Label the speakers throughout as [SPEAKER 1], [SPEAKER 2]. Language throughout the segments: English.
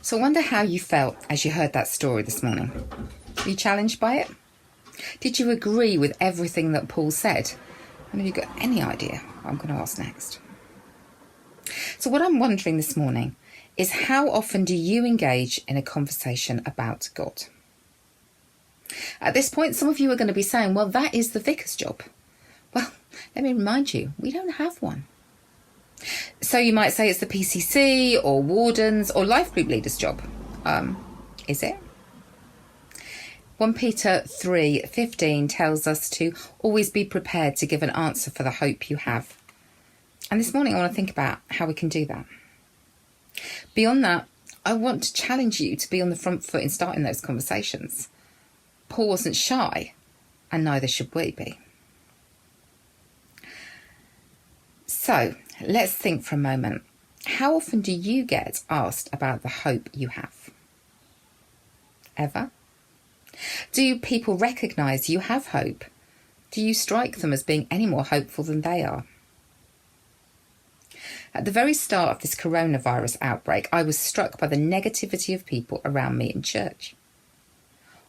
[SPEAKER 1] So I wonder how you felt as you heard that story this morning. Were you challenged by it? Did you agree with everything that Paul said? And have you got any idea what I'm going to ask next? So what I'm wondering this morning is, how often do you engage in a conversation about God? At this point, some of you are going to be saying, well, that is the vicar's job. Well, let me remind you, we don't have one. So you might say it's the PCC or wardens or life group leaders' job. Is it? 1 Peter 3:15 tells us to always be prepared to give an answer for the hope you have. And this morning I want to think about how we can do that. Beyond that, I want to challenge you to be on the front foot in starting those conversations. Paul wasn't shy, and neither should we be. So let's think for a moment. How often do you get asked about the hope you have? Ever? Do people recognise you have hope? Do you strike them as being any more hopeful than they are? At the very start of this coronavirus outbreak, I was struck by the negativity of people around me in church.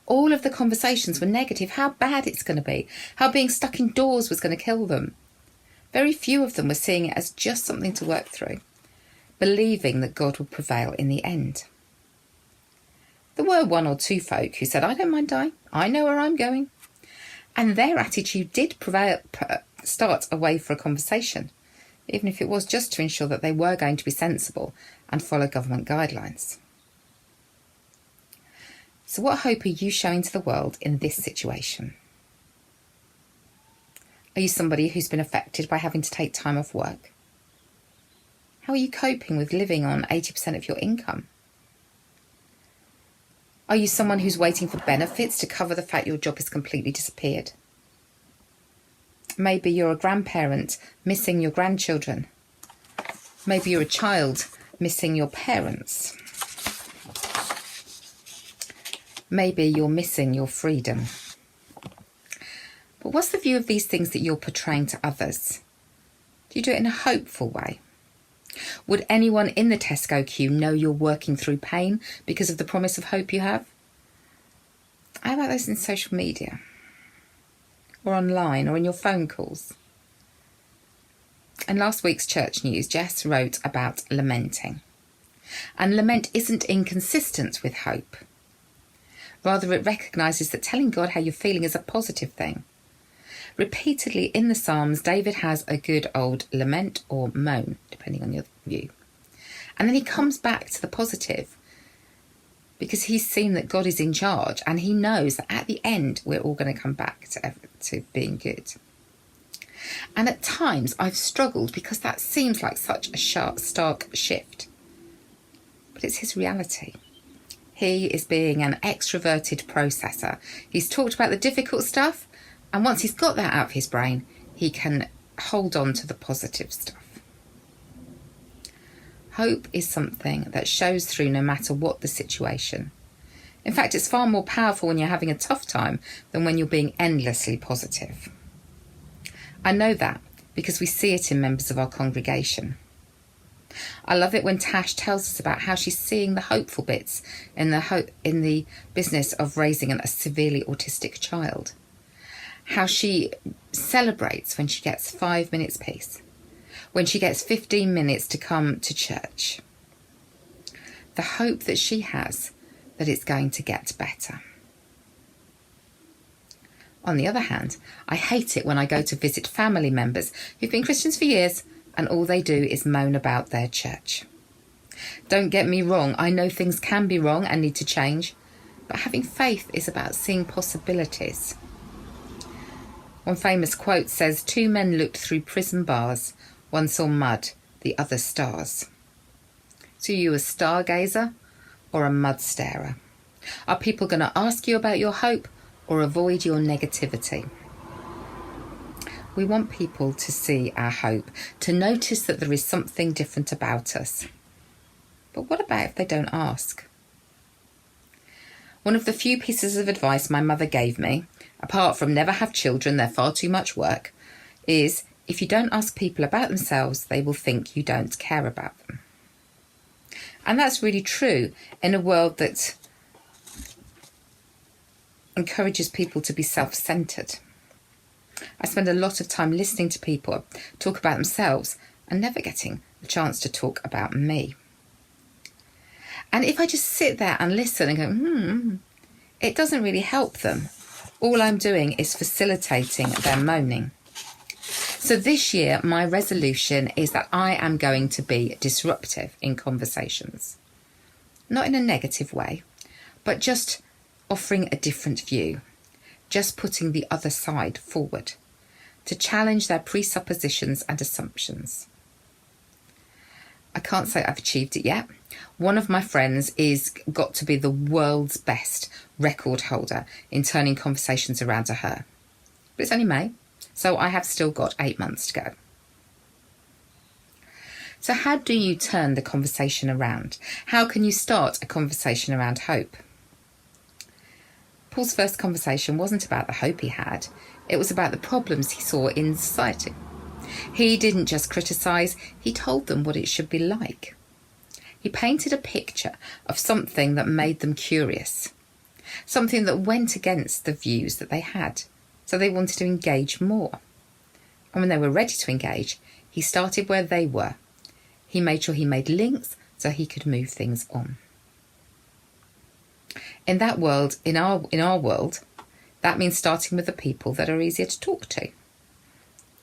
[SPEAKER 1] All of the conversations were negative: how bad it's going to be, how being stuck indoors was going to kill them. Very few of them were seeing it as just something to work through, believing that God would prevail in the end. There were 1 or 2 folk who said, I don't mind dying, I know where I'm going. And their attitude did start a way for a conversation, even if it was just to ensure that they were going to be sensible and follow government guidelines. So what hope are you showing to the world in this situation? Are you somebody who's been affected by having to take time off work? How are you coping with living on 80% of your income? Are you someone who's waiting for benefits to cover the fact your job has completely disappeared? Maybe you're a grandparent missing your grandchildren. Maybe you're a child missing your parents. Maybe you're missing your freedom. But what's the view of these things that you're portraying to others? Do you do it in a hopeful way? Would anyone in the Tesco queue know you're working through pain because of the promise of hope you have? How about those in social media? Or online, or in your phone calls? In last week's church news, Jess wrote about lamenting. And lament isn't inconsistent with hope. Rather, it recognises that telling God how you're feeling is a positive thing. Repeatedly in the Psalms, David has a good old lament or moan, depending on your view. And then he comes back to the positive because he's seen that God is in charge, and he knows that at the end we're all going to come back to being good. And at times I've struggled because that seems like such a stark shift. But it's his reality. He is being an extroverted processor. He's talked about the difficult stuff, and once he's got that out of his brain, he can hold on to the positive stuff. Hope is something that shows through no matter what the situation. In fact, it's far more powerful when you're having a tough time than when you're being endlessly positive. I know that because we see it in members of our congregation. I love it when Tash tells us about how she's seeing the hopeful bits in the business of raising a severely autistic child. How she celebrates when she gets 5 minutes peace, when she gets 15 minutes to come to church. The hope that she has that it's going to get better. On the other hand, I hate it when I go to visit family members who've been Christians for years and all they do is moan about their church. Don't get me wrong, I know things can be wrong and need to change, but having faith is about seeing possibilities. One famous quote says, 2 men looked through prison bars. One saw mud, the other stars. So are you a stargazer or a mud starer? Are people going to ask you about your hope or avoid your negativity? We want people to see our hope, to notice that there is something different about us. But what about if they don't ask? One of the few pieces of advice my mother gave me, apart from never have children, they're far too much work, is if you don't ask people about themselves, they will think you don't care about them. And that's really true in a world that encourages people to be self-centred. I spend a lot of time listening to people talk about themselves and never getting the chance to talk about me. And if I just sit there and listen and go, it doesn't really help them. All I'm doing is facilitating their moaning. So this year, my resolution is that I am going to be disruptive in conversations. Not in a negative way, but just offering a different view. Just putting the other side forward to challenge their presuppositions and assumptions. I can't say I've achieved it yet. One of my friends is got to be the world's best record holder in turning conversations around to her. But it's only May, so I have still got 8 months to go. So how do you turn the conversation around? How can you start a conversation around hope? Paul's first conversation wasn't about the hope he had. It was about the problems he saw in society. He didn't just criticise, he told them what it should be like. He painted a picture of something that made them curious, something that went against the views that they had, so they wanted to engage more. And when they were ready to engage, he started where they were. He made sure he made links so he could move things on. In that world, in our world, that means starting with the people that are easier to talk to.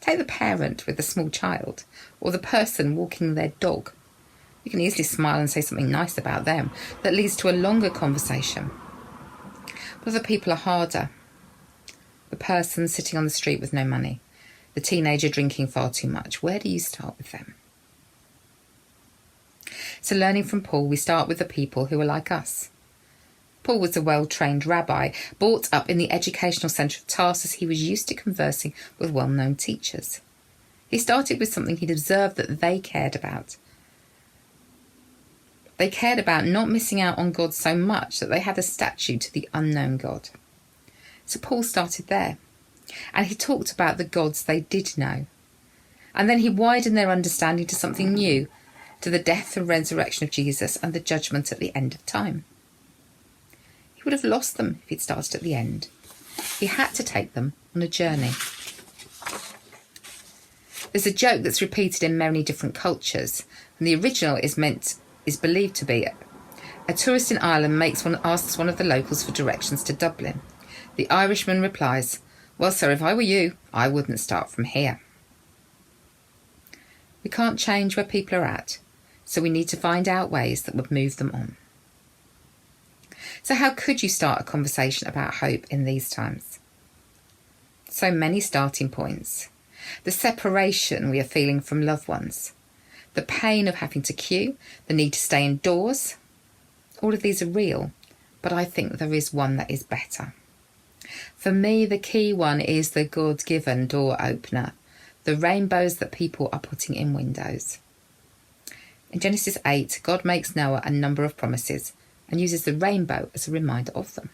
[SPEAKER 1] Take the parent with the small child, or the person walking their dog. You can easily smile and say something nice about them that leads to a longer conversation. But other people are harder. The person sitting on the street with no money, the teenager drinking far too much. Where do you start with them? So learning from Paul, we start with the people who are like us. Paul was a well-trained rabbi, brought up in the educational centre of Tarsus. He was used to conversing with well-known teachers. He started with something he'd observed that they cared about. They cared about not missing out on God so much that they had a statue to the unknown God. So Paul started there, and he talked about the gods they did know. And then he widened their understanding to something new, to the death and resurrection of Jesus and the judgment at the end of time. He would have lost them if he'd started at the end. He had to take them on a journey. There's a joke that's repeated in many different cultures, and the original is believed to be a tourist in Ireland asks one of the locals for directions to Dublin. The Irishman replies, "Well, sir, if I were you, I wouldn't start from here." We can't change where people are at, so we need to find out ways that would move them on. So how could you start a conversation about hope in these times? So many starting points. The separation we are feeling from loved ones, the pain of having to queue, the need to stay indoors. All of these are real, but I think there is one that is better. For me, the key one is the God-given door opener, the rainbows that people are putting in windows. In Genesis 8, God makes Noah a number of promises and uses the rainbow as a reminder of them.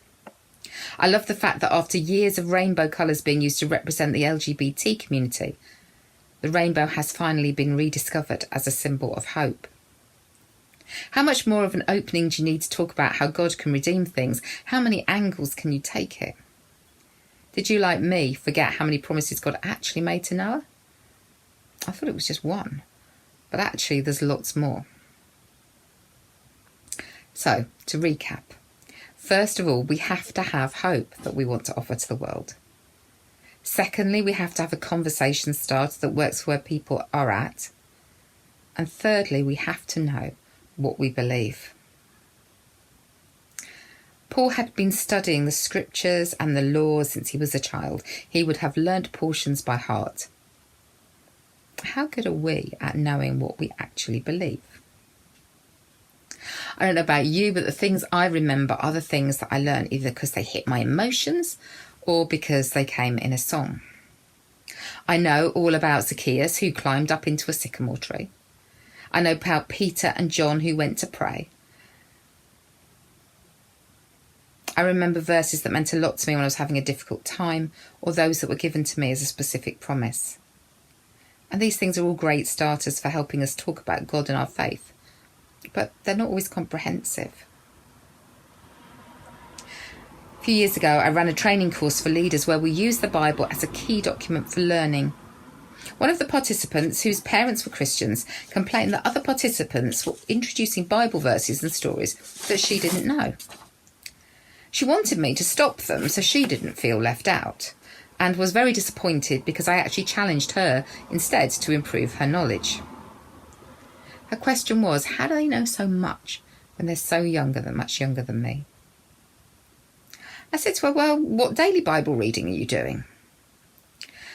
[SPEAKER 1] I love the fact that after years of rainbow colours being used to represent the LGBT community, the rainbow has finally been rediscovered as a symbol of hope. How much more of an opening do you need to talk about how God can redeem things? How many angles can you take it? Did you, like me, forget how many promises God actually made to Noah? I thought it was just one, but actually there's lots more. So, to recap, first of all, we have to have hope that we want to offer to the world. Secondly, we have to have a conversation started that works where people are at. And thirdly, we have to know what we believe. Paul had been studying the scriptures and the law since he was a child. He would have learnt portions by heart. How good are we at knowing what we actually believe? I don't know about you, but the things I remember are the things that I learned either because they hit my emotions or because they came in a song. I know all about Zacchaeus, who climbed up into a sycamore tree. I know about Peter and John, who went to pray. I remember verses that meant a lot to me when I was having a difficult time, or those that were given to me as a specific promise. And these things are all great starters for helping us talk about God and our faith. but they're not always comprehensive. A few years ago, I ran a training course for leaders where we used the Bible as a key document for learning. One of the participants, whose parents were Christians, complained that other participants were introducing Bible verses and stories that she didn't know. She wanted me to stop them so she didn't feel left out, and was very disappointed because I actually challenged her instead to improve her knowledge. Her question was, how do they know so much when they're so much younger than me? I said to her, well, what daily Bible reading are you doing?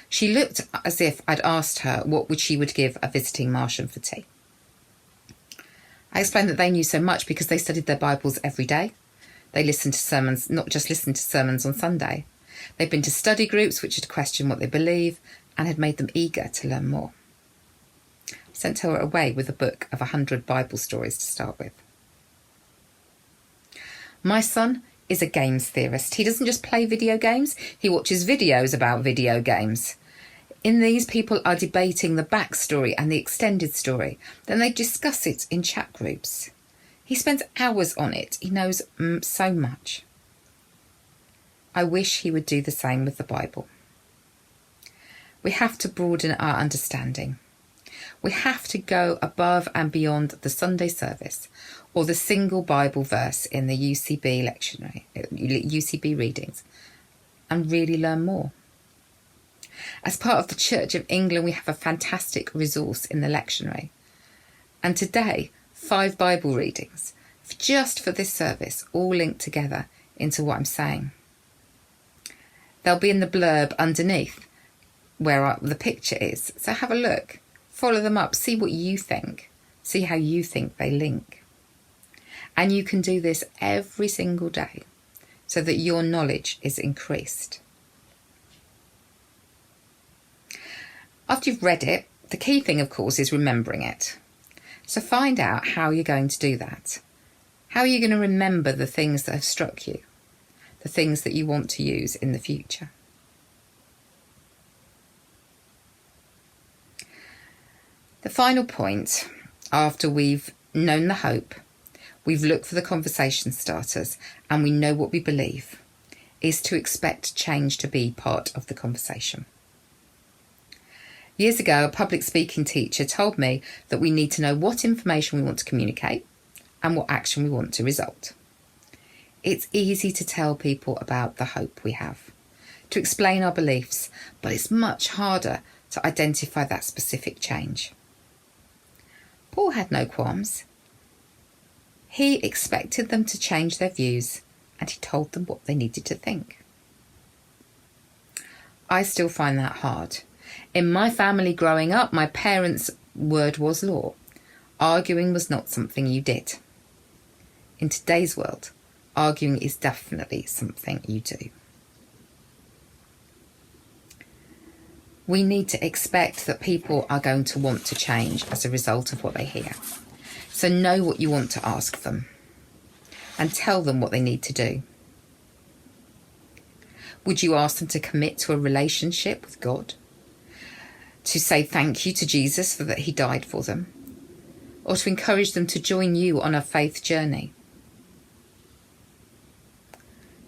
[SPEAKER 1] She looked as if I'd asked her what she would give a visiting Martian for tea. I explained that they knew so much because they studied their Bibles every day. They listened to sermons, not just listened to sermons on Sunday. They'd been to study groups which had questioned what they believe and had made them eager to learn more. I sent her away with a book of 100 Bible stories to start with. My son is a games theorist. He doesn't just play video games, he watches videos about video games. In these, people are debating the backstory and the extended story. Then they discuss it in chat groups. He spends hours on it. He knows so much. I wish he would do the same with the Bible. We have to broaden our understanding. We have to go above and beyond the Sunday service or the single Bible verse in the UCB lectionary, UCB readings, and really learn more. As part of the Church of England, we have a fantastic resource in the lectionary. And today, 5 Bible readings, just for this service, all linked together into what I'm saying. They'll be in the blurb underneath where the picture is. So have a look, follow them up, see what you think, see how you think they link. And you can do this every single day so that your knowledge is increased. After you've read it, the key thing, of course, is remembering it. So find out how you're going to do that. How are you going to remember the things that have struck you? The things that you want to use in the future? The final point, after we've known the hope, we've looked for the conversation starters, and we know what we believe, is to expect change to be part of the conversation. Years ago, a public speaking teacher told me that we need to know what information we want to communicate and what action we want to result. It's easy to tell people about the hope we have, to explain our beliefs, but it's much harder to identify that specific change. Paul had no qualms. He expected them to change their views, and he told them what they needed to think. I still find that hard. In my family growing up, my parents' word was law. Arguing was not something you did. In today's world, arguing is definitely something you do. We need to expect that people are going to want to change as a result of what they hear. So know what you want to ask them and tell them what they need to do. Would you ask them to commit to a relationship with God? To say thank you to Jesus for that he died for them? Or to encourage them to join you on a faith journey?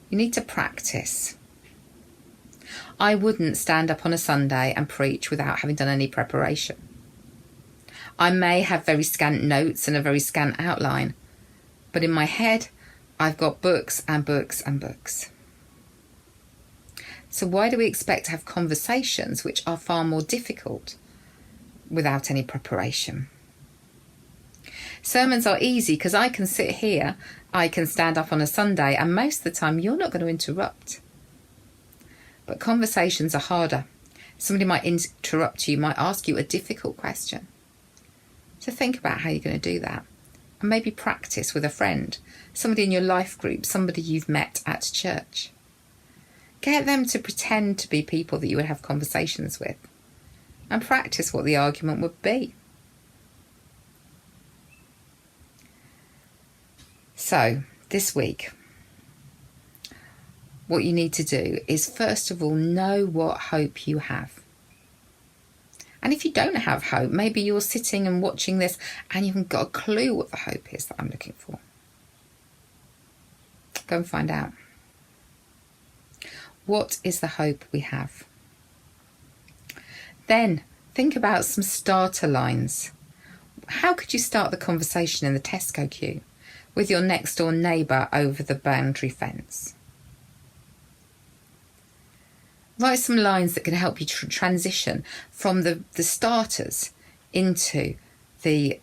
[SPEAKER 1] You need to practice. I wouldn't stand up on a Sunday and preach without having done any preparation. I may have very scant notes and a very scant outline, but in my head, I've got books and books and books. So why do we expect to have conversations which are far more difficult without any preparation? Sermons are easy because I can sit here, I can stand up on a Sunday, and most of the time you're not going to interrupt. But conversations are harder. Somebody might interrupt you, might ask you a difficult question. So think about how you're going to do that. And maybe practice with a friend, somebody in your life group, somebody you've met at church. Get them to pretend to be people that you would have conversations with. And practice what the argument would be. So, this week, what you need to do is, first of all, know what hope you have. And if you don't have hope, maybe you're sitting and watching this and you haven't got a clue what the hope is that I'm looking for. Go and find out. What is the hope we have? Then think about some starter lines. How could you start the conversation in the Tesco queue with your next door neighbour over the boundary fence? Write some lines that can help you transition from the starters into the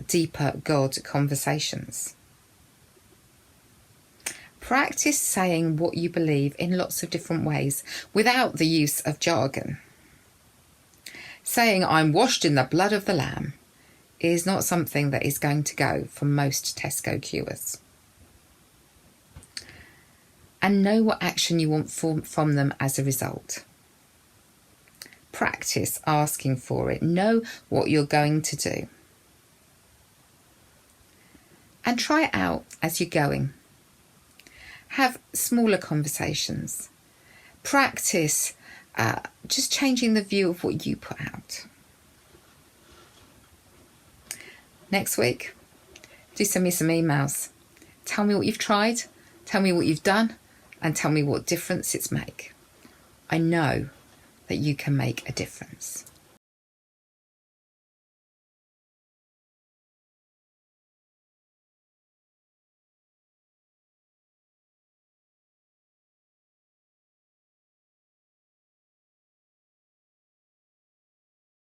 [SPEAKER 1] deeper God conversations. Practice saying what you believe in lots of different ways without the use of jargon. Saying I'm washed in the blood of the Lamb is not something that is going to go for most Tesco queuers. And know what action you want from them as a result. Practice asking for it. Know what you're going to do. And try it out as you're going. Have smaller conversations. Practice just changing the view of what you put out. Next week, do send me some emails. Tell me what you've tried. Tell me what you've done. And tell me what difference it's made. I know that you can make a difference.